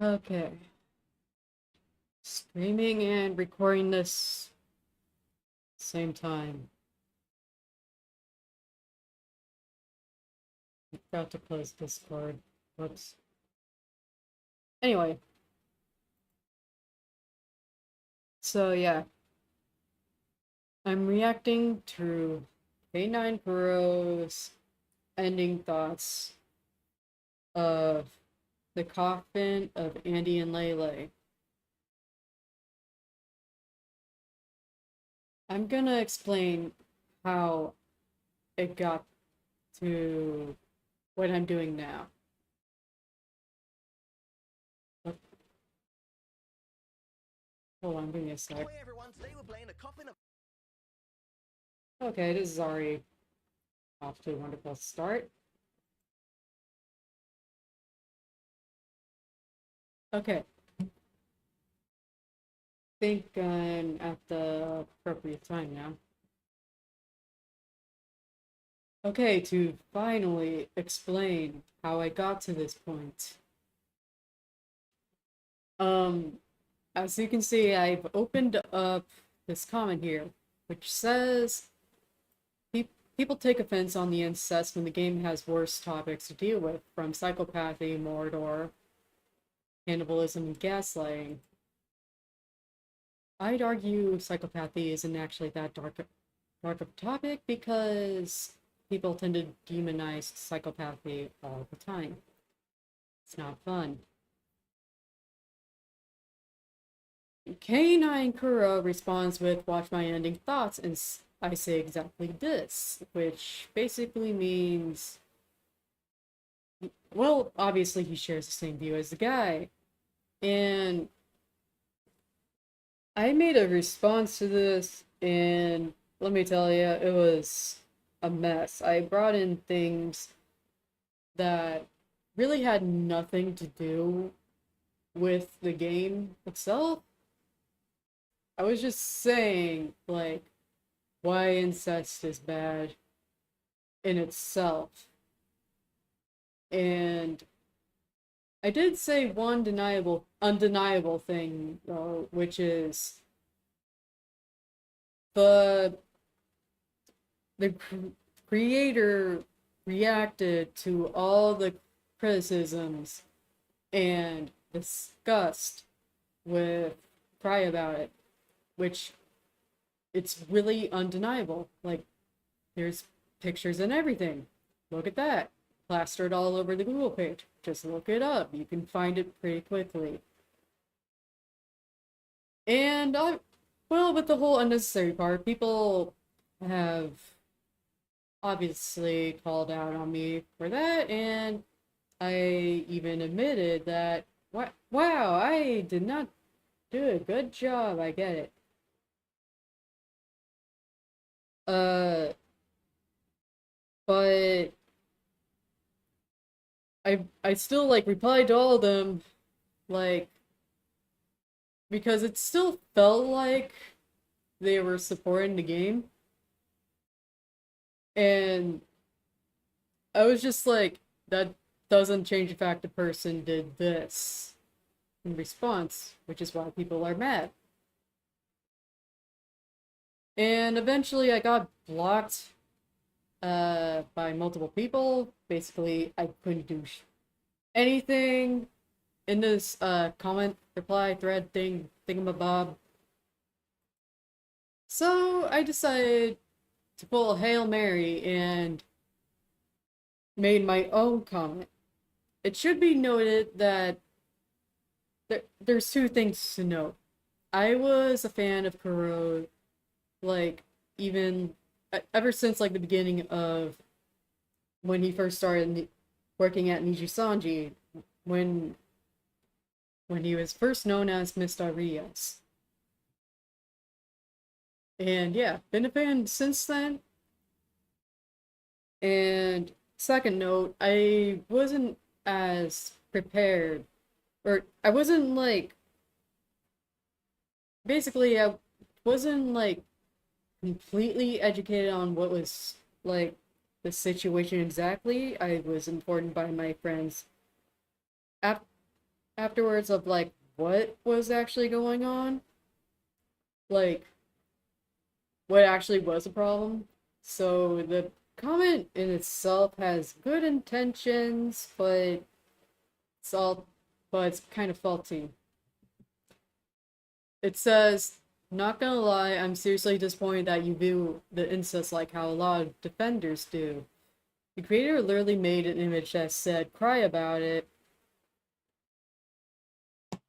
Okay. Streaming and recording this same time. I forgot to close Discord. Whoops. Anyway, so yeah, I'm reacting to K9Kuro's ending thoughts of the Coffin of Andy and Leyley. I'm gonna explain how it got to what I'm doing now. Hold on, give me a sec. Hey everyone, today we're playing a Coffin of... Okay, this is already off to a wonderful start. Okay, think I'm at the appropriate time now. Okay, to finally explain how I got to this point. Um, as you can see, I've opened up this comment here, which says people take offense on the incest when the game has worse topics to deal with, from psychopathy, murder, cannibalism, and gaslighting. I'd argue psychopathy isn't actually that dark of a topic because people tend to demonize psychopathy all the time. It's not fun. K9Kuro responds with "Watch my ending thoughts," and I say exactly this, which basically means, well, obviously he shares the same view as the guy. And I made a response to this, and let me tell you, it was a mess. I brought in things that really had nothing to do with the game itself. I was just saying, like, why incest is bad in itself. And I did say one undeniable thing, though, which is the the creator reacted to all the criticisms and disgust with cry about it, which it's really undeniable. Like, there's pictures and everything. Look at that. Plastered all over the Google page. Just look it up. You can find it pretty quickly. And well, with the whole unnecessary part, people have obviously called out on me for that, and I even admitted that, wow, I did not do a good job. I get it. Uh, but I still like replied to all of them, like, because it still felt like they were supporting the game, and I was just like, that doesn't change the fact the person did this in response, which is why people are mad. And eventually I got blocked by multiple people. Basically, I couldn't do anything in this comment reply thread thingamabob. So I decided to pull a Hail Mary and made my own comment. It should be noted that there's two things to note. I was a fan of Kuro, like, even ever since like the beginning of when he first started working at Nijisanji, when when he was first known as Mr. Rios. And yeah, been a fan since then. And second note, I wasn't as prepared, or I wasn't like, basically, I wasn't like completely educated on what was like the situation exactly. I was informed by my friends afterwards of like what was actually going on, like what actually was a problem. So the comment in itself has good intentions, it's all but it's kind of faulty. It says, not gonna lie, I'm seriously disappointed that you view the incest like how a lot of defenders do. The creator literally made an image that said, cry about it,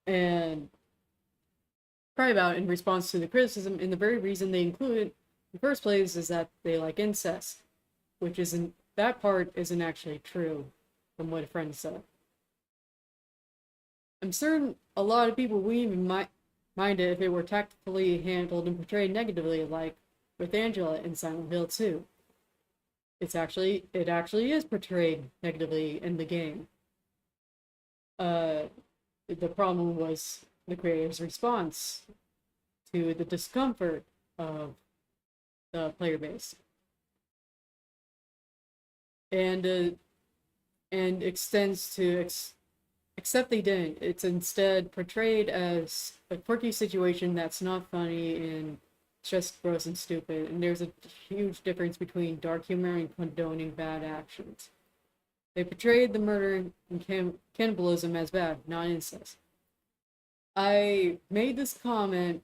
and cry about it in response to the criticism, and the very reason they include it in the first place is that they like incest, which isn't, that part isn't actually true, from what a friend said. I'm certain a lot of people wouldn't even mind it if it were tactfully handled and portrayed negatively, like with Angela in Silent Hill 2. It actually is portrayed negatively in the game. The problem was the creator's response to the discomfort of the player base, and extends to except they didn't. It's instead portrayed as a quirky situation that's not funny and just gross and stupid. And there's a huge difference between dark humor and condoning bad actions. They portrayed the murder and cannibalism as bad, not incest. I made this comment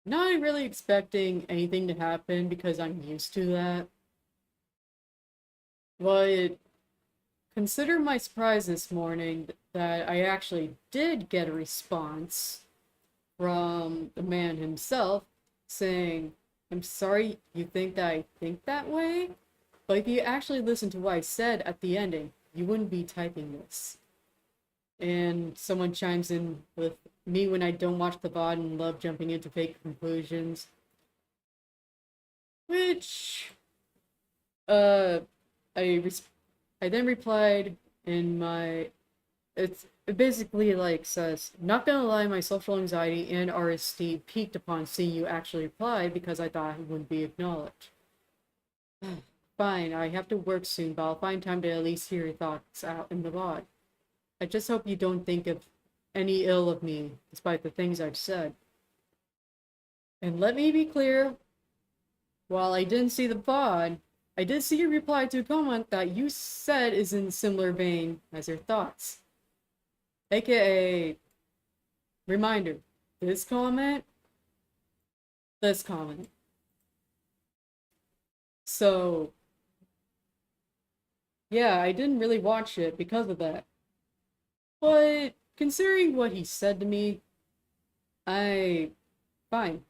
not really expecting anything to happen because I'm used to that. But consider my surprise this morning that I actually did get a response from the man himself saying, I'm sorry you think that I think that way, but if you actually listen to what I said at the ending, you wouldn't be typing this. And someone chimes in with me when I don't watch the VOD and love jumping into fake conclusions. Which, I then replied in my, it basically like says, not gonna lie, my social anxiety and RSD peaked upon seeing you actually reply because I thought it wouldn't be acknowledged. Fine, I have to work soon, but I'll find time to at least hear your thoughts out in the VOD. I just hope you don't think of any ill of me, despite the things I've said. And let me be clear, while I didn't see the VOD, I did see your reply to a comment that you said is in a similar vein as your thoughts. AKA, reminder, this comment. So, yeah, I didn't really watch it because of that. But considering what he said to me, fine.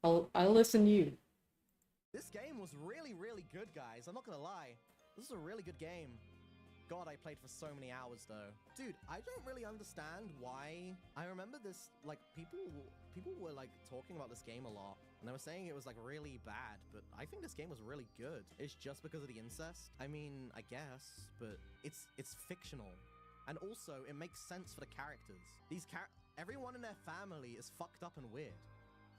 I'll listen to you. This game was really good, guys. I'm not gonna lie. This is a really good game. God, I played for so many hours, though. Dude, I don't really understand why. I remember this, like, people were, like, talking about this game a lot. And they were saying it was, like, really bad. But I think this game was really good. It's just because of the incest? I mean, I guess. But it's fictional. And also, it makes sense for the characters. Everyone in their family is fucked up and weird.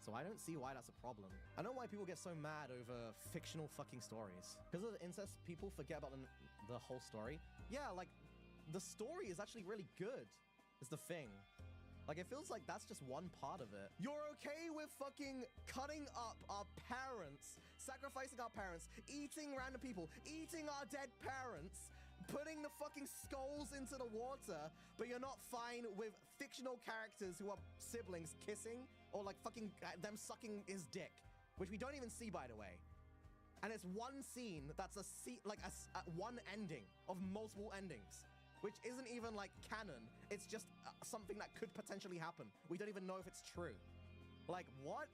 So I don't see why that's a problem. I don't know why people get so mad over fictional fucking stories. Because of the incest, people forget about the whole story. Yeah, like, the story is actually really good, is the thing. Like, it feels like that's just one part of it. You're okay with fucking cutting up our parents, sacrificing our parents, eating random people, eating our dead parents, putting the fucking skulls into the water, but you're not fine with fictional characters who are siblings kissing, or like fucking them sucking his dick, which we don't even see, by the way. And it's one scene that's one ending of multiple endings, which isn't even like canon. It's just something that could potentially happen. We don't even know if it's true. Like, what?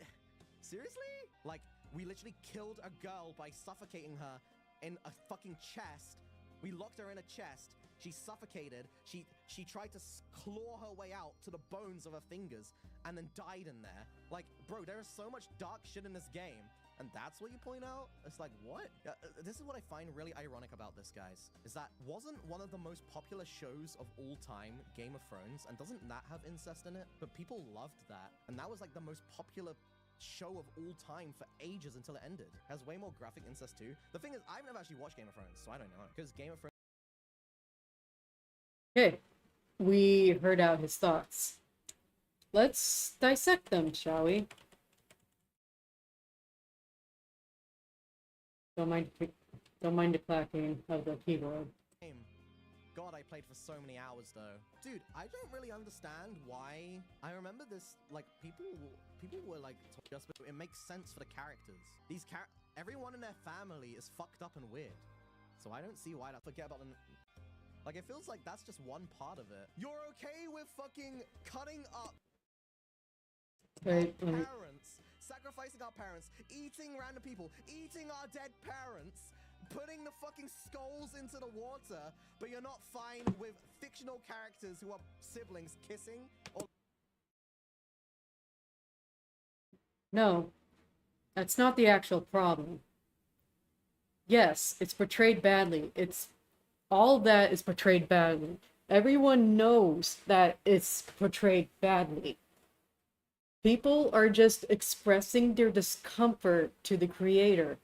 Seriously? Like, we literally killed a girl by suffocating her in a fucking chest. We locked her in a chest. She suffocated. She tried to claw her way out to the bones of her fingers and then died in there. Like, bro, there is so much dark shit in this game. And that's what you point out? It's like, what? This is what I find really ironic about this, guys. Is that wasn't one of the most popular shows of all time, Game of Thrones, and doesn't that have incest in it? But people loved that. And that was like the most popular show of all time for ages until it ended. It has way more graphic incest too. The thing is, I've never actually watched Game of Thrones, so I don't know. Because Game of Thrones... Okay. we heard out his thoughts. Let's dissect them, shall we? Don't mind the clacking of the keyboard. Game. God, I played for so many hours though. Dude, I don't really understand why. I remember this, like, people were like, just, but it makes sense for the characters. Everyone in their family is fucked up and weird. So I don't see why I forget about them. Like, it feels like that's just one part of it. You're okay with fucking cutting up Right, our right. parents, sacrificing our parents, eating random people, eating our dead parents, putting the fucking skulls into the water, but you're not fine with fictional characters who are siblings kissing or... No, that's not the actual problem. Yes, it's portrayed badly. All that is portrayed badly. Everyone knows that it's portrayed badly. People are just expressing their discomfort to the creator,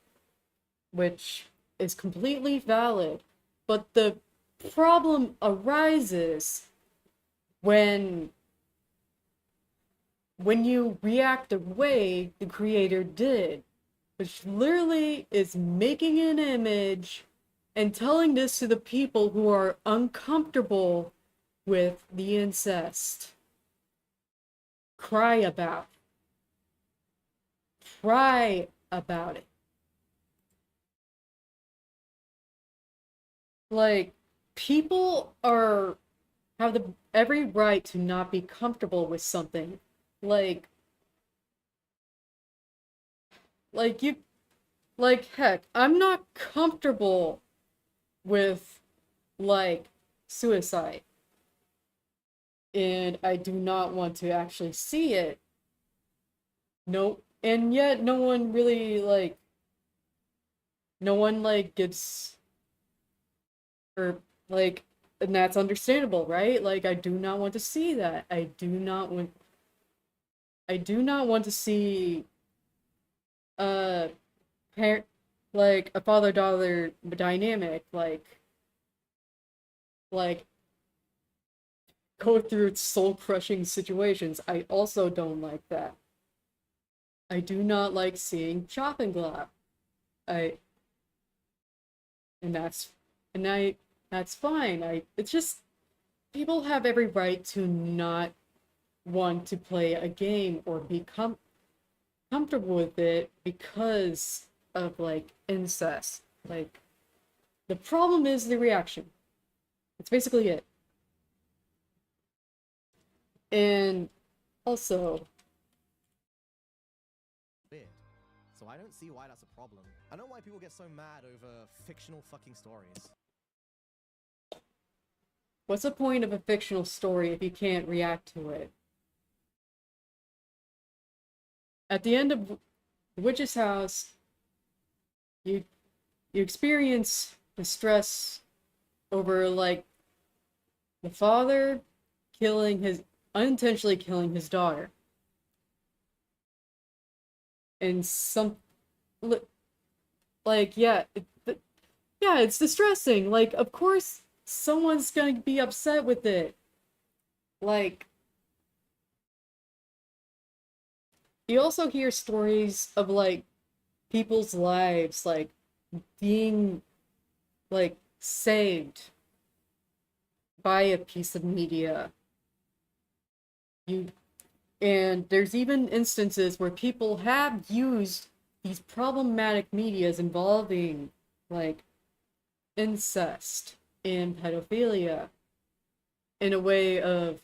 which is completely valid. But the problem arises when you react the way the creator did, which literally is making an image and telling this to the people who are uncomfortable with the incest. Cry about it. Like, people have every right to not be comfortable with something. Like heck, I'm not comfortable with, like, suicide. And I do not want to actually see it. No, and yet no one gives, or, like, and that's understandable, right? Like, I do not want to see that. I do not want to see like a father-daughter dynamic, like go through soul-crushing situations. I also don't like that. I do not like seeing chop and glop. That's fine. It's just, people have every right to not want to play a game or be comfortable with it because of, like, incest. Like, the problem is the reaction. That's basically it. And also, weird. So I don't see why that's a problem. I don't know why people get so mad over fictional fucking stories. what's the point of a fictional story if you can't react to it? At the end of The Witch's House, you experience the stress over, like, the father unintentionally killing his daughter. And it's distressing. Like, of course someone's gonna be upset with it. Like, you also hear stories of, like, people's lives, like, being, like, saved by a piece of media. And there's even instances where people have used these problematic medias involving, like, incest and pedophilia in a way of,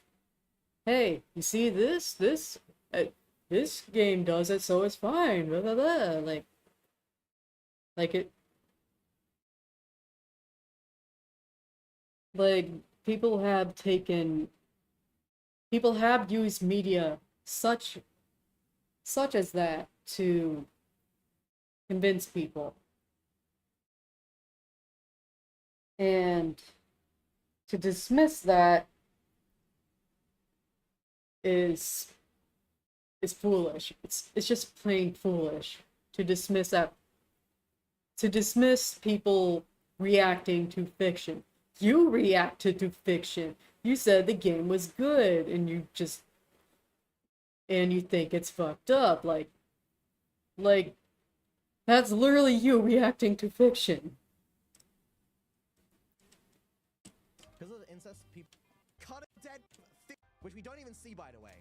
hey, you see this game does it, so it's fine, blah blah blah. Like, people have used media such as that to convince people. And to dismiss that is foolish. It's just plain foolish to dismiss people reacting to fiction. You reacted to fiction. You said the game was good, and you think it's fucked up. Like, that's literally you reacting to fiction. Because of the incest, people cut a dead which we don't even see, by the way.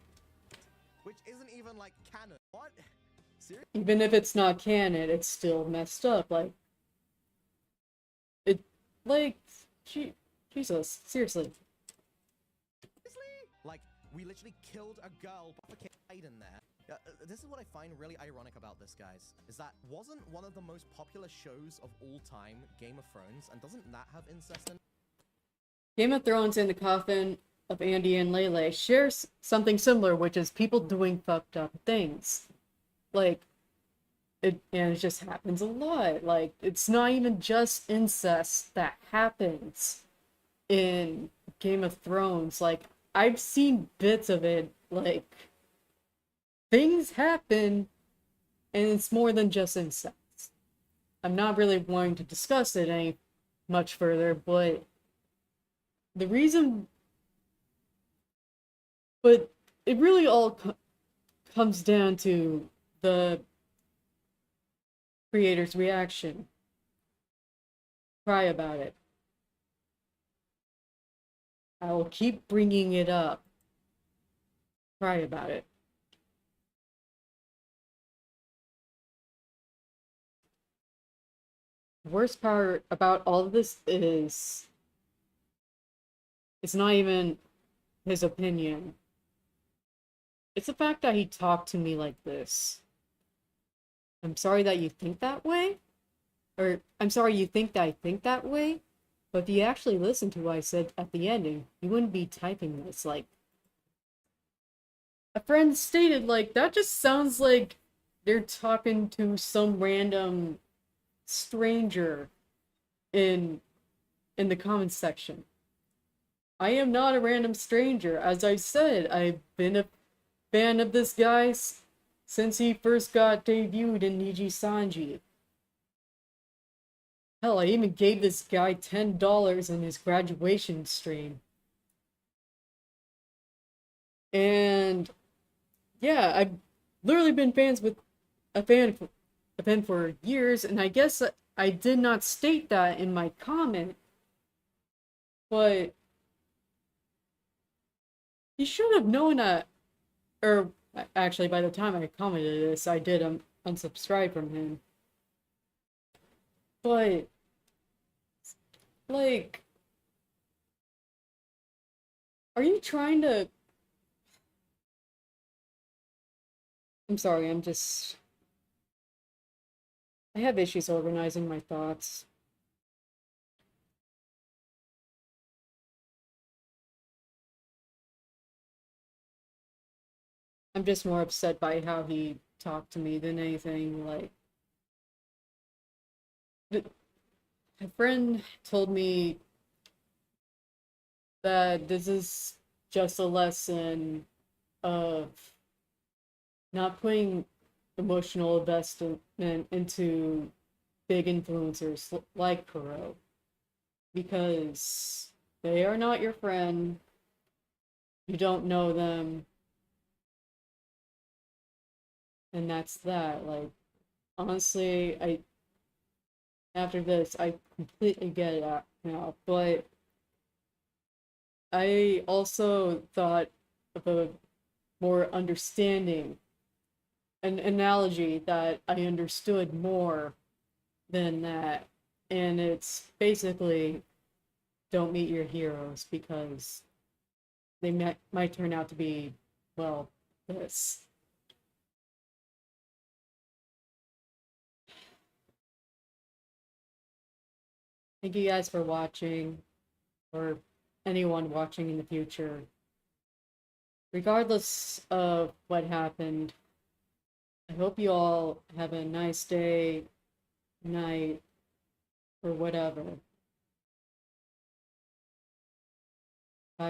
Which isn't even, like, canon. What? Seriously? Even if it's not canon, it's still messed up. Jesus, seriously. Like, we literally killed a girl, but in there. This is what I find really ironic about this, guys, is that wasn't one of the most popular shows of all time Game of Thrones, and doesn't that have incest in it? Game of Thrones and the Coffin of Andy and Leyley shares something similar, which is people doing fucked up things. And it just happens a lot. Like, it's not even just incest that happens in Game of Thrones. Like, I've seen bits of it. Like, things happen, and it's more than just incest. I'm not really wanting to discuss it any much further, but the reason... But it really all comes down to the creator's reaction. Cry about it. I will keep bringing it up. Cry about it. The worst part about all of this is it's not even his opinion. It's the fact that he talked to me like this. I'm sorry that you think that way. Or, I'm sorry you think that I think that way. But if you actually listen to what I said at the ending, you wouldn't be typing this. Like, a friend stated, like, that just sounds like they're talking to some random stranger in the comments section. I am not a random stranger. As I said, I've been a fan of this guy since he first got debuted in Niji Sanji. Hell, I even gave this guy $10 in his graduation stream. And yeah, I've literally been a fan for years, and I guess I did not state that in my comment, but he should have known that, or actually by the time I commented this, I did unsubscribe from him. But, like, are you trying to... I'm sorry, I have issues organizing my thoughts. I'm just more upset by how he talked to me than anything. Like, a friend told me that this is just a lesson of not putting emotional investment into big influencers like Kuro, because they are not your friend. You don't know them. And that's that. Like, honestly, after this, I completely get it out now, but I also thought of a more understanding, an analogy that I understood more than that, and it's basically don't meet your heroes because they might turn out to be, well, this. Thank you guys for watching, or anyone watching in the future. Regardless of what happened, I hope you all have a nice day, night, or whatever.